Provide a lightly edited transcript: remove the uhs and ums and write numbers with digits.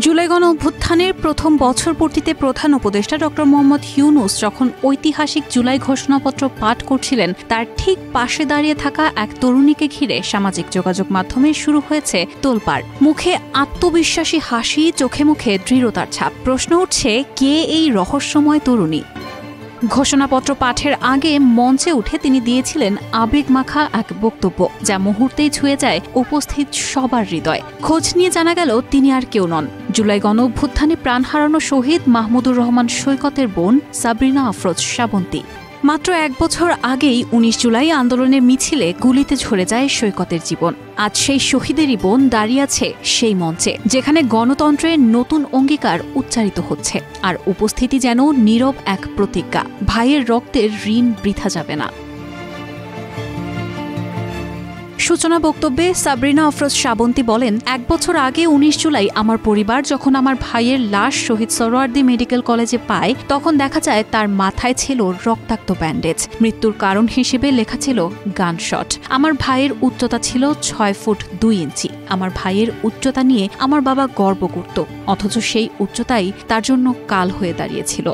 জুলাই গণ অভ্যুত্থানের প্রথম বছরপূর্তিতে প্রধান উপদেষ্টা ড মোহাম্মদ ইউনূস যখন ঐতিহাসিক জুলাই ঘোষণাপত্র পাঠ করছিলেন, তার ঠিক পাশে দাঁড়িয়ে থাকা এক তরুণীকে ঘিরে সামাজিক যোগাযোগ মাধ্যমে শুরু হয়েছে তোলপাড়। মুখে আত্মবিশ্বাসী হাসি, চোখে মুখে দৃঢ়তার ছাপ। প্রশ্ন উঠছে, কে এই রহস্যময় তরুণী? ঘোষণাপত্র পাঠের আগে মঞ্চে উঠে তিনি দিয়েছিলেন আবেগমাখা এক বক্তব্য, যা মুহূর্তেই ছুঁয়ে যায় উপস্থিত সবার হৃদয়। খোঁজ নিয়ে জানা গেল তিনি আর কেউ নন, জুলাই গণ অভ্যুত্থানে প্রাণ হারানো শহীদ মাহমুদুর রহমান সৈকতের বোন সাবরিনা আফরোজ শ্রাবন্তী। মাত্র 1 বছর আগেই 19 জুলাই আন্দোলনের মিছিলে গুলিতে ঝরে যায় সৈকতের জীবন। আজ সেই শহীদেরই বোন দাঁড়িয়ে আছে সেই মঞ্চে, যেখানে গণতন্ত্রের নতুন অঙ্গীকার উচ্চারিত হচ্ছে, আর উপস্থিতি যেন নীরব এক প্রতিজ্ঞা, ভাইয়ের রক্তের ঋণ বৃথা যাবে না। সূচনা বক্তব্যে সাবরিনা আফরোজ শ্রাবন্তী বলেন, 1 বছর আগে 19 জুলাই আমার পরিবার যখন আমার ভাইয়ের লাশ শহীদ সোহরাওয়ার্দী মেডিকেল কলেজে পায়, তখন দেখা যায় তার মাথায় ছিল রক্তাক্ত ব্যান্ডেজ। মৃত্যুর কারণ হিসেবে লেখা ছিল গানশট। আমার ভাইয়ের উচ্চতা ছিল 6 ফুট 2 ইঞ্চি। আমার ভাইয়ের উচ্চতা নিয়ে আমার বাবা গর্ব করত, অথচ সেই উচ্চতাই তার জন্য কাল হয়ে দাঁড়িয়েছিল।